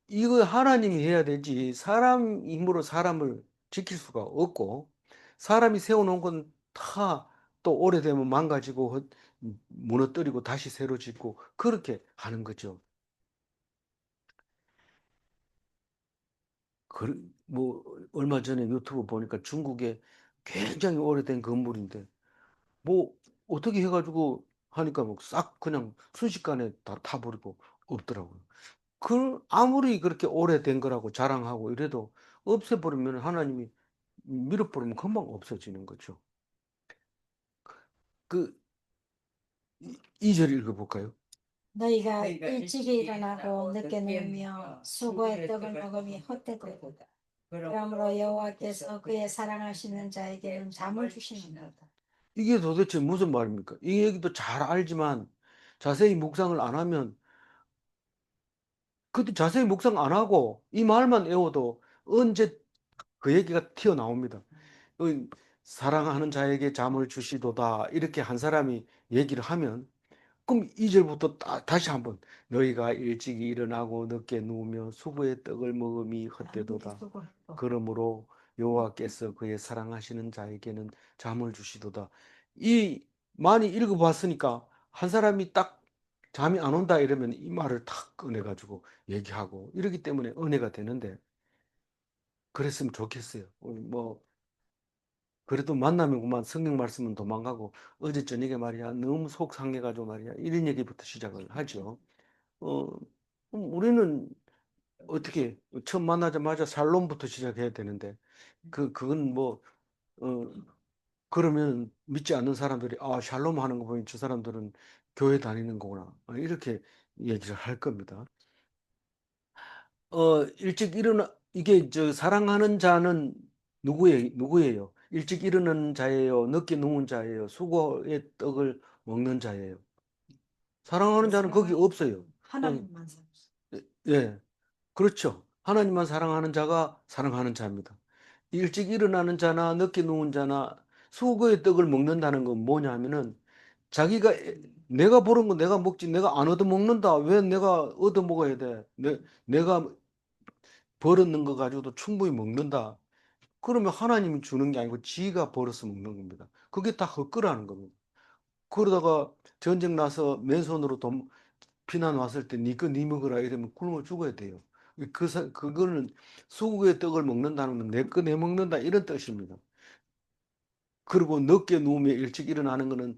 이거 하나님이 해야 되지 사람 힘으로 사람을 지킬 수가 없고 사람이 세워놓은 건 다 또 오래되면 망가지고 무너뜨리고 다시 새로 짓고 그렇게 하는 거죠. 뭐 얼마 전에 유튜브 보니까 중국에 굉장히 오래된 건물인데 뭐 어떻게 해가지고 하니까 뭐 싹 그냥 순식간에 다 타버리고 없더라고요. 아무리 그렇게 오래된 거라고 자랑하고 이래도 없애버리면 하나님이 밀어버리면 금방 없어지는 거죠. 그, 이 절 읽어볼까요? 너희가 일찍이 일어나고 늦게 누우며 수고의 떡을 먹음이 헛되도다. 그러므로 여호와께서 그의 사랑하시는 자에게는 잠을 주시는도다. 이게 도대체 무슨 말입니까? 이 얘기도 잘 알지만 자세히 묵상을 안 하면 그때 자세히 묵상 안 하고 이 말만 외워도 언제 그 얘기가 튀어나옵니다. 어, 사랑하는 자에게 잠을 주시도다 이렇게 한 사람이 얘기를 하면 그럼 2절부터 다시 한번 너희가 일찍이 일어나고 늦게 누우며 수고의 떡을 먹음이 헛되도다. 그러므로 여호와께서 그의 사랑하시는 자에게는 잠을 주시도다. 이 많이 읽어봤으니까 한 사람이 딱 잠이 안 온다 이러면 이 말을 탁 꺼내가지고 얘기하고 이러기 때문에 은혜가 되는데 그랬으면 좋겠어요. 뭐 그래도 만나면 그만 성경 말씀은 도망가고 어제 저녁에 말이야 너무 속 상해가지고 말이야 이런 얘기부터 시작을 하죠. 어 우리는 어떻게 처음 만나자마자 샬롬부터 시작해야 되는데 그건 뭐 어, 그러면 믿지 않는 사람들이 아 샬롬 하는 거 보니 저 사람들은 교회 다니는 거구나 이렇게 얘기를 할 겁니다. 일찍 일어나 이게 저 사랑하는 자는 누구예요? 일찍 일어나는 자예요. 늦게 누운 자예요. 수고의 떡을 먹는 자예요. 사랑하는 자는 거기 없어요. 하나님만 사랑하시고. 예, 그렇죠. 하나님만 사랑하는 자가 사랑하는 자입니다. 일찍 일어나는 자나 늦게 누운 자나 수고의 떡을 먹는다는 건 뭐냐면은 자기가 내가 버는 거 내가 먹지 내가 안 얻어 먹는다. 왜 내가 얻어 먹어야 돼? 내가 벌었는 거 가지고도 충분히 먹는다. 그러면 하나님이 주는 게 아니고 지가 벌어서 먹는 겁니다. 그게 다 헛거라는 겁니다. 그러다가 전쟁 나서 맨손으로 피난 왔을 때 니 거 니 먹으라 이러면 굶어 죽어야 돼요. 그거는 수국의 떡을 먹는다는 건 내 거 내 먹는다 이런 뜻입니다. 그리고 늦게 누우면 일찍 일어나는 거는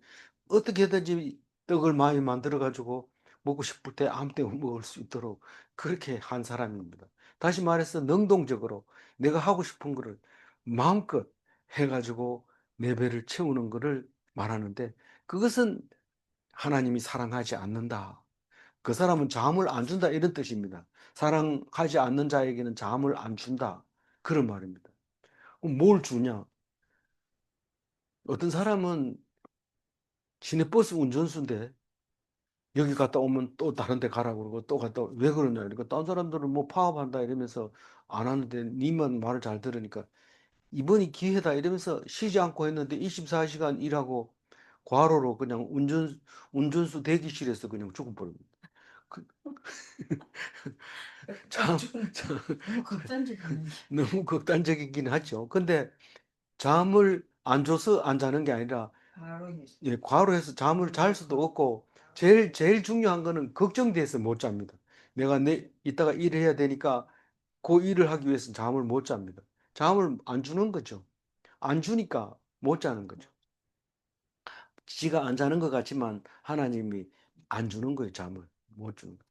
어떻게든지 떡을 많이 만들어 가지고 먹고 싶을 때 아무 때나 먹을 수 있도록 그렇게 한 사람입니다. 다시 말해서 능동적으로 내가 하고 싶은 거를 마음껏 해가지고 내 배를 채우는 거를 말하는데 그것은 하나님이 사랑하지 않는다. 그 사람은 잠을 안 준다 이런 뜻입니다. 사랑하지 않는 자에게는 잠을 안 준다. 그런 말입니다. 그럼 뭘 주냐? 어떤 사람은 시내버스 운전수인데 여기 갔다 오면 또 다른 데 가라고 그러고 또 갔다 왜 그러냐 이러니까 딴 사람들은 뭐 파업한다 이러면서 안 하는데 니만 말을 잘 들으니까 이번이 기회다 이러면서 쉬지 않고 했는데 24시간 일하고 과로로 그냥 운전수 대기실에서 그냥 죽어버립니다. 그, 참, 참 너무 극단적이네. 너무 극단적이긴 하죠. 근데 잠을 안 줘서 안 자는 게 아니라 예, 과로해서 잠을 잘 수도 없고 제일 중요한 거는 걱정돼서 못 잡니다. 내가 이따가 일을 해야 되니까 그 일을 하기 위해서 잠을 못 잡니다. 잠을 안 주는 거죠. 안 주니까 못 자는 거죠. 지가 안 자는 것 같지만 하나님이 안 주는 거예요, 잠을. 못 주는 거.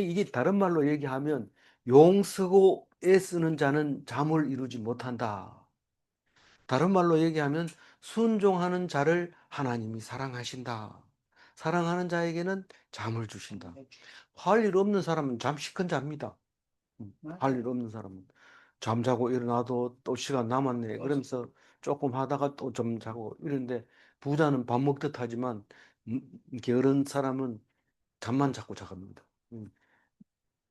이게 다른 말로 얘기하면 용 쓰고 애 쓰는 자는 잠을 이루지 못한다. 다른 말로 얘기하면 순종하는 자를 하나님이 사랑하신다. 사랑하는 자에게는 잠을 주신다. 할 일 없는 사람은 잠 시큰 잡니다. 할 일 없는 사람은 잠자고 일어나도 또 시간 남았네. 그러면서 조금 하다가 또 좀 자고 이런데 부자는 밥 먹듯 하지만 게으른 사람은 잠만 자꾸 자갑니다.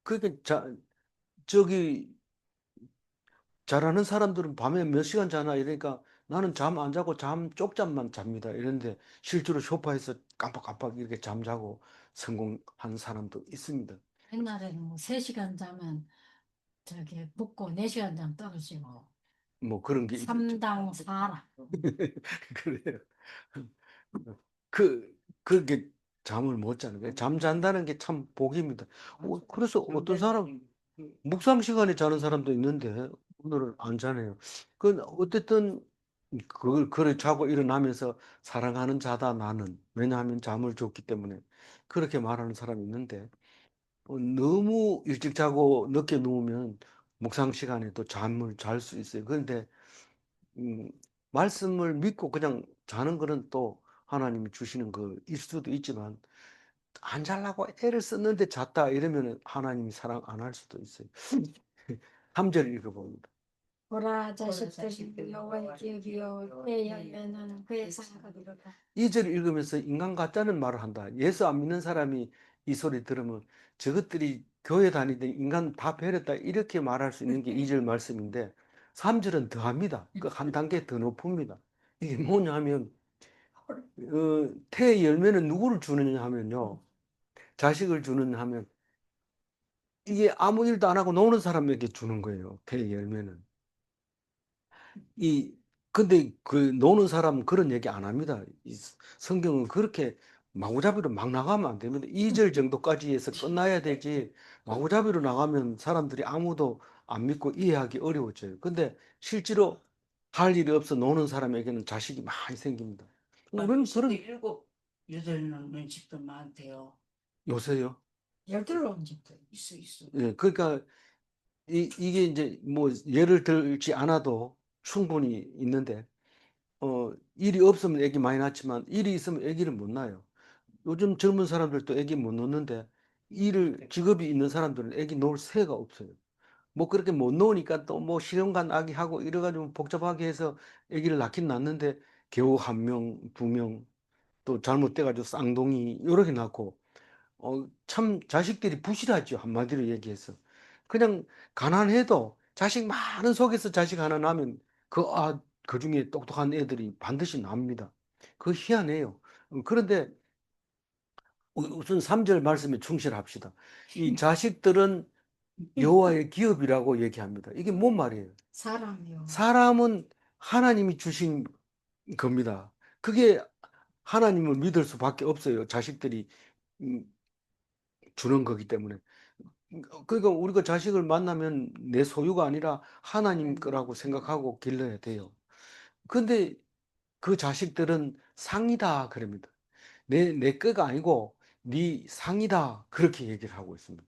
그러니까 저기 잘하는 사람들은 밤에 몇 시간 자나 이러니까 나는 잠 안 자고 쪽잠만 잡니다. 이런데 실제로 소파에서 깜빡깜빡 이렇게 잠자고 성공한 사람도 있습니다. 옛날에는 뭐 3시간 자면 저기 붙고 4시간 자면 떨어지고 뭐 그런 게 있죠. 3당 4라. 그래요. 그렇게 잠을 못 자는 거예요. 잠 잔다는 게 참 복입니다. 그래서 어떤 사람 묵상 시간에 자는 사람도 있는데 오늘은 안 자네요. 어쨌든 그걸 자고 일어나면서 사랑하는 자다 나는 왜냐하면 잠을 줬기 때문에 그렇게 말하는 사람이 있는데 너무 일찍 자고 늦게 누우면 묵상 시간에 또 잠을 잘 수 있어요. 그런데 음, 말씀을 믿고 그냥 자는 거는 또 하나님이 주시는 거일 수도 있지만 안 자려고 애를 썼는데 잤다 이러면 하나님이 사랑 안 할 수도 있어요. 3절 읽어봅니다. 보라 자식들이 여호와의 기업이요 그의 열매는 그의 상급이로다. 2절 읽으면서 인간 같다는 말을 한다. 예수 안 믿는 사람이 이 소리 들으면 저것들이 교회 다니던 인간 다 배렸다 이렇게 말할 수 있는 게 2절 말씀인데 3절은 더 합니다. 그 한 단계 더 높습니다. 이게 뭐냐 하면 태의 열매는 누구를 주느냐 하면요. 자식을 주느냐 하면 이게 아무 일도 안 하고 노는 사람에게 주는 거예요. 태의 열매는. 이 근데 그 노는 사람은 그런 얘기 안 합니다. 이 성경은 그렇게 마구잡이로 막 나가면 안 됩니다. 2절 정도까지 해서 끝나야 되지. 마구잡이로 나가면 사람들이 아무도 안 믿고 이해하기 어려워져요. 근데 실제로 할 일이 없어 노는 사람에게는 자식이 많이 생깁니다. 우리는 그런 일곱 여덟 놈의 집도 많대요. 요새요. 열둘 온 집도 있어. 예, 그러니까 이게 이제 뭐 예를 들지 않아도 충분히 있는데 일이 없으면 애기 많이 낳지만 일이 있으면 애기를 못 낳아요. 요즘 젊은 사람들도 애기 못 낳는데 직업이 있는 사람들은 애기 놓을 새가 없어요. 뭐 그렇게 못 놓으니까 또 뭐 실현관 아기 하고 이래가지고 복잡하게 해서 애기를 낳긴 낳는데 겨우 한 명, 두 명 또 잘못돼가지고 쌍둥이 이렇게 낳고 참 자식들이 부실하죠. 한마디로 얘기해서. 그냥 가난해도 자식 많은 속에서 자식 하나 나면 그 중에 똑똑한 애들이 반드시 납니다. 그거 희한해요. 그런데 우선 3절 말씀에 충실합시다. 이 자식들은 여호와의 기업이라고 얘기합니다. 이게 뭔 말이에요? 사람이요. 사람은 하나님이 주신 겁니다. 그게 하나님을 믿을 수밖에 없어요. 자식들이 음, 주는 거기 때문에. 그러니까 우리가 자식을 만나면 내 소유가 아니라 하나님 거라고 생각하고 길러야 돼요. 근데 그 자식들은 상이다 그럽니다. 내 거가 아니고 네 상이다 그렇게 얘기를 하고 있습니다.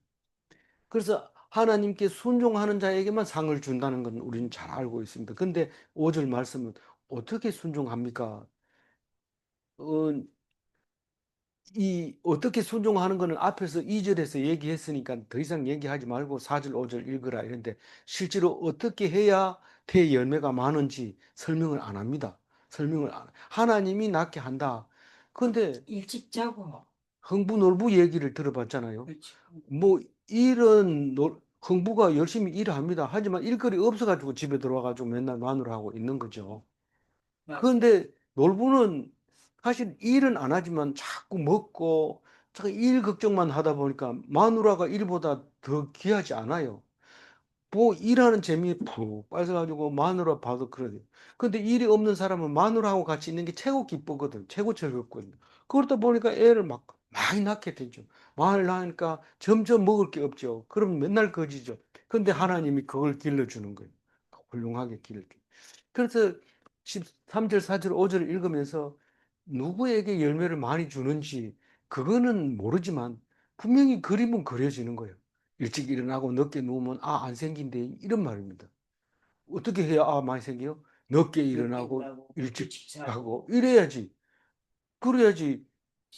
그래서 하나님께 순종하는 자에게만 상을 준다는 건 우리는 잘 알고 있습니다. 근데 5절 말씀은 어떻게 순종합니까? 어, 이 어떻게 순종하는 거는 앞에서 2절에서 얘기했으니까 더 이상 얘기하지 말고 4절, 5절 읽으라 이런데 실제로 어떻게 해야 대열매가 많은지 설명을 안 합니다. 하나님이 낳게 한다. 근데 일찍 자고. 흥부놀부 얘기를 들어봤잖아요. 그렇죠. 뭐 흥부가 열심히 일을 합니다. 하지만 일거리 없어가지고 집에 들어와가지고 맨날 마누라하고 있는 거죠. 그런데 놀부는 사실 일은 안 하지만 자꾸 먹고 자꾸 일 걱정만 하다 보니까 마누라가 일보다 더 귀하지 않아요. 뭐 일하는 재미에 푹 빠져가지고 마누라 봐도 그러대요. 근데 일이 없는 사람은 마누라하고 같이 있는 게 최고 기쁘거든. 최고 즐겁거든. 그러다 보니까 애를 막 많이 낳게 되죠. 많이 낳으니까 점점 먹을 게 없죠. 그럼 맨날 거지죠. 근데 하나님이 그걸 길러주는 거예요. 훌륭하게 길러줘. 그래서 13절, 4절, 5절을 읽으면서 누구에게 열매를 많이 주는지 그거는 모르지만 분명히 그림은 그려지는 거예요. 일찍 일어나고 늦게 누우면 안 생긴대 이런 말입니다. 어떻게 해야 많이 생겨요? 늦게 일어나고 일찍 자고 이래야지. 그래야지.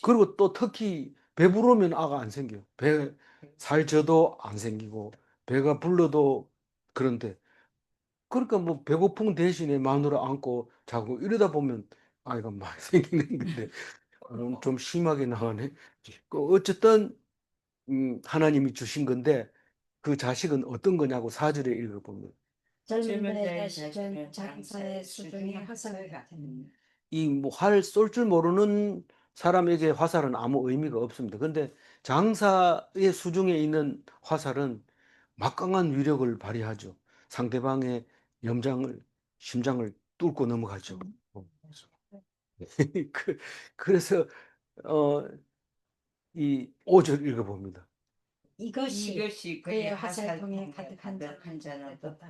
그리고 또 특히 배부르면 아가 안 생겨요. 배 살쪄도 안 생기고 배가 불러도 그런데 그러니까 뭐 배고픔 대신에 마누라 안고 자고 이러다 보면 아이가 많이 생기는 건데 좀 심하게 나가네. 어쨌든 하나님이 주신 건데 그 자식은 어떤 거냐고 4절에 읽어보면 젊은 자의 자식은 장사의 수중에 화살 같은. 이 뭐 활 쏠 줄 모르는 사람에게 화살은 아무 의미가 없습니다. 근데 장사의 수중에 있는 화살은 막강한 위력을 발휘하죠. 상대방의 심장을 뚫고 넘어가죠. 그, 그래서 어, 이 5절 읽어봅니다. 이것이 그의 화살통에 가득한 자는 어떠다.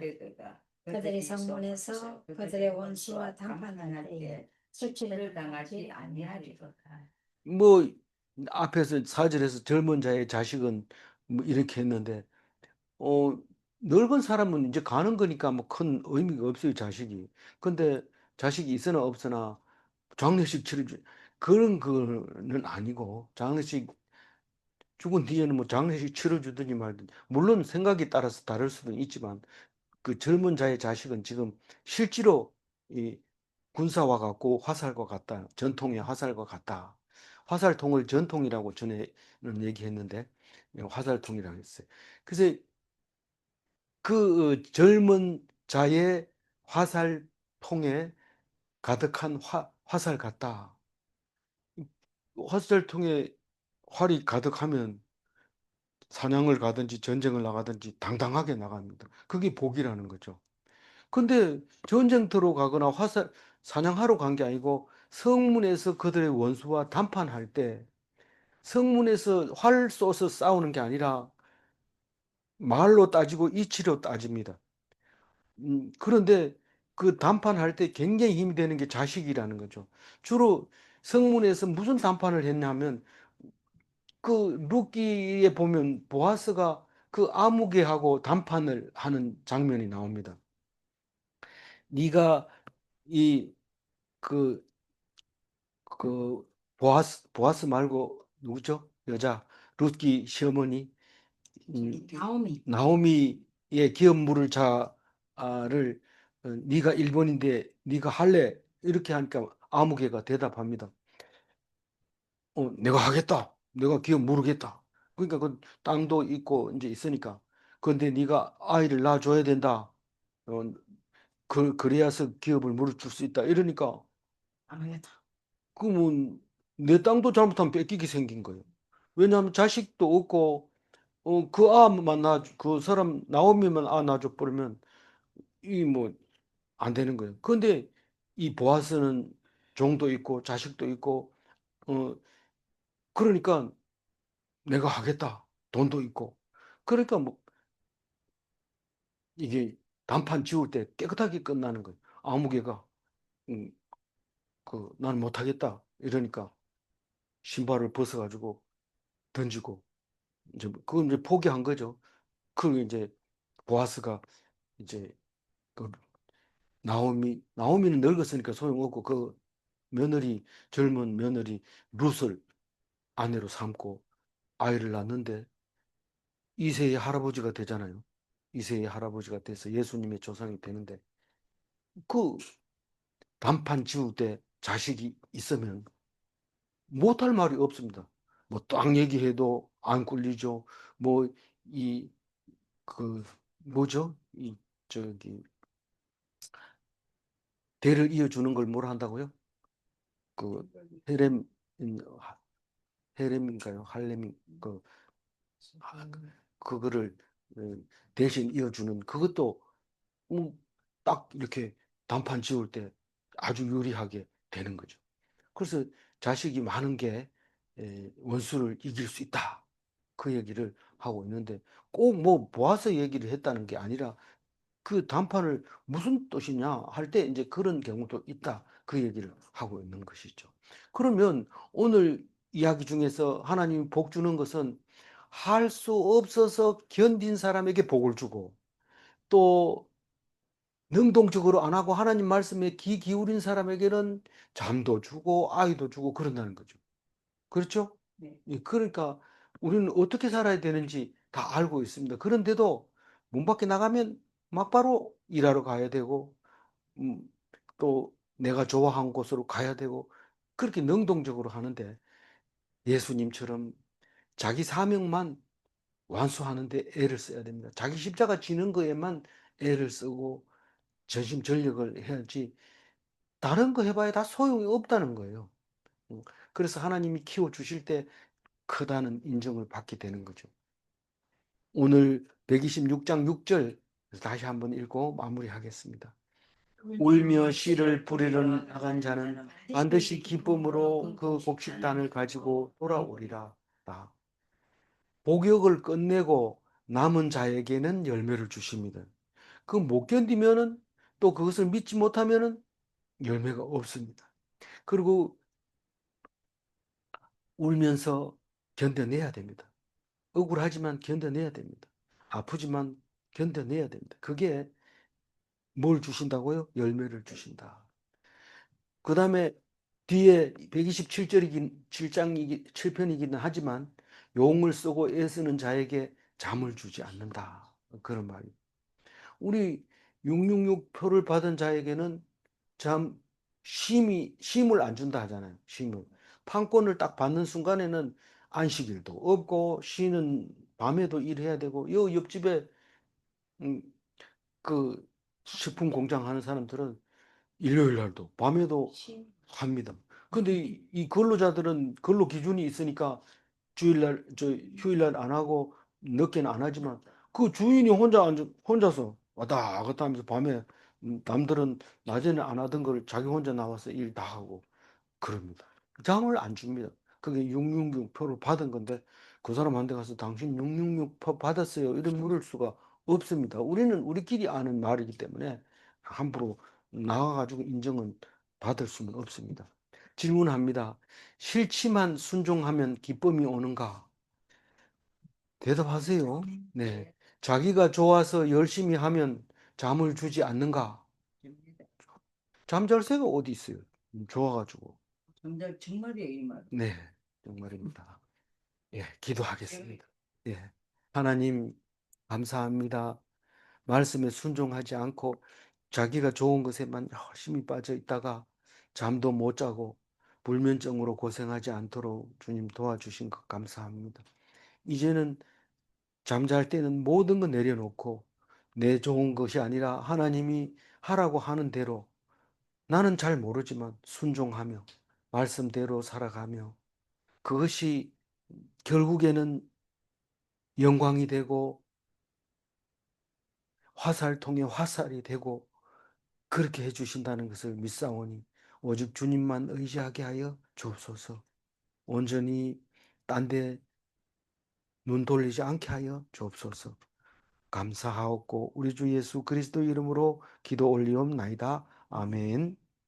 그들이 성문에서 그들의 원수와 담판할 때에 수치를 당하지 아니하리로다. 뭐 앞에서 4절에서 젊은 자의 자식은 뭐 이렇게 했는데 어, 늙은 사람은 이제 가는 거니까 뭐 큰 의미가 없어요, 자식이. 근데 자식이 있으나 없으나 장례식 치르지 그런 거는 아니고 장례식 죽은 뒤에는 뭐 장례식 치러주든지 말든지 물론 생각에 따라서 다를 수도 있지만 그 젊은 자의 자식은 지금 실제로 이 군사와 같고 화살과 같다. 전통의 화살과 같다. 화살통을 전통이라고 전에는 얘기했는데 화살통이라고 했어요. 그래서 그 젊은 자의 화살통에 가득한 화살 같다. 화살통에 활이 가득하면 사냥을 가든지 전쟁을 나가든지 당당하게 나갑니다. 그게 복이라는 거죠. 근데 전쟁터로 가거나 사냥하러 간 게 아니고 성문에서 그들의 원수와 담판할 때 성문에서 활 쏘서 싸우는 게 아니라 말로 따지고 이치로 따집니다. 그런데 그 담판할 때 굉장히 힘이 되는 게 자식이라는 거죠. 주로 성문에서 무슨 담판을 했냐면 그 룻기에 보면 보아스가 그 아무개하고 담판을 하는 장면이 나옵니다. 네가 이 그 보아스 말고 누구죠? 여자 룻기 시어머니 나오미. 나오미의 기업 물을 자를 네가 일본인데 네가 할래? 이렇게 하니까 아무개가 대답합니다. 내가 하겠다. 내가 기업 모르겠다. 그러니까 그 땅도 있고 이제 있으니까. 그런데 네가 아이를 낳아줘야 된다. 어, 그래야서 기업을 물어줄 수 있다. 이러니까 안 하겠다. 그러면 내 땅도 잘못하면 뺏기게 생긴 거예요. 왜냐하면 자식도 없고 그 아만 그 사람 나오미만 낳아줘 버리면 이 뭐 안 되는 거예요. 그런데 이 보아스는 종도 있고 자식도 있고 어 그러니까 내가 하겠다. 돈도 있고. 그러니까 뭐 이게 단판 지울 때 깨끗하게 끝나는 거예요. 아무개가 음, 나는 못하겠다 이러니까 신발을 벗어가지고 던지고 이제 그건 이제 포기한 거죠. 그 이제 보아스가 이제 그 나오미는 늙었으니까 소용없고 그 며느리 젊은 며느리 룻을 아내로 삼고 아이를 낳는데 이세의 할아버지가 되잖아요. 이세의 할아버지가 돼서 예수님의 조상이 되는데 그 단판 지울 때 자식이 있으면 못할 말이 없습니다. 뭐 땅 얘기해도 안 꿀리죠. 뭐 이 그 뭐죠? 이 저기 대를 이어주는 걸 뭐라 한다고요? 그 헤렘 헤렘인가요? 할렘인 그 그거를 대신 이어주는 그것도 딱 이렇게 단판 지울 때 아주 유리하게 되는 거죠. 그래서 자식이 많은 게 원수를 이길 수 있다. 그 얘기를 하고 있는데 꼭 뭐 모아서 얘기를 했다는 게 아니라 그 단판을 무슨 뜻이냐 할 때 이제 그런 경우도 있다. 그 얘기를 하고 있는 것이죠. 그러면 오늘 이야기 중에서 하나님이 복 주는 것은 할 수 없어서 견딘 사람에게 복을 주고 또 능동적으로 안 하고 하나님 말씀에 귀 기울인 사람에게는 잠도 주고 아이도 주고 그런다는 거죠. 그렇죠? 네. 예, 그러니까 우리는 어떻게 살아야 되는지 다 알고 있습니다. 그런데도 문 밖에 나가면 막바로 일하러 가야 되고, 음, 또 내가 좋아하는 곳으로 가야 되고, 그렇게 능동적으로 하는데 예수님처럼 자기 사명만 완수하는데 애를 써야 됩니다. 자기 십자가 지는 거에만 애를 쓰고 전심전력을 해야지 다른 거 해봐야 다 소용이 없다는 거예요. 음, 그래서 하나님이 키워주실 때 크다는 인정을 받게 되는 거죠. 오늘 126장 6절 다시 한번 읽고 마무리하겠습니다. 울며 씨를 뿌리러 나간 자는 반드시 기쁨으로 그 곡식단을 가지고 돌아오리라. 복역을 끝내고 남은 자에게는 열매를 주십니다. 그 못 견디면은 또 그것을 믿지 못하면은 열매가 없습니다. 그리고 울면서 견뎌내야 됩니다. 억울하지만 견뎌내야 됩니다. 아프지만 견뎌내야 됩니다. 그게 뭘 주신다고요? 열매를 주신다. 그 다음에 뒤에 127절이긴 7편이기는 하지만 용을 쓰고 애쓰는 자에게 잠을 주지 않는다. 그런 말이. 우리 666 표를 받은 자에게는 참 쉼을 안 준다 하잖아요. 쉼을. 판권을 딱 받는 순간에는 안식일도 없고 쉬는 밤에도 일해야 되고 요 옆집에 음, 그 식품 공장 하는 사람들은 일요일 날도 밤에도 합니다. 근데 이 근로자들은 근로 기준이 있으니까 주일날 휴일날 안 하고 늦게는 안 하지만 그 주인이 혼자서 왔다 갔다 하면서 밤에 남들은 낮에는 안 하던 걸 자기 혼자 나와서 일 다 하고 그럽니다. 잠을 안 줍니다. 그게 666 표를 받은 건데 그 사람한테 가서 당신 666 표 받았어요. 이런 물을 수가 없습니다. 우리는 우리끼리 아는 말이기 때문에 함부로 나와가지고 인정은 받을 수는 없습니다. 질문합니다. 싫지만 순종하면 기쁨이 오는가? 대답하세요. 네. 자기가 좋아서 열심히 하면 잠을 주지 않는가? 잠잘 새가 어디 있어요? 좋아가지고. 정말이에요, 이 말. 네, 정말입니다. 예, 기도하겠습니다. 예, 하나님 감사합니다. 말씀에 순종하지 않고 자기가 좋은 것에만 열심히 빠져 있다가 잠도 못 자고 불면증으로 고생하지 않도록 주님 도와주신 것 감사합니다. 이제는 잠잘 때는 모든 거 내려놓고 내 좋은 것이 아니라 하나님이 하라고 하는 대로 나는 잘 모르지만 순종하며 말씀대로 살아가며 그것이 결국에는 영광이 되고 화살통에 화살이 되고 그렇게 해주신다는 것을 믿사오니 오직 주님만 의지하게 하여 주옵소서. 온전히 딴 데 눈 돌리지 않게 하여 주옵소서. 감사하옵고 우리 주 예수 그리스도 이름으로 기도 올리옵나이다. 아멘.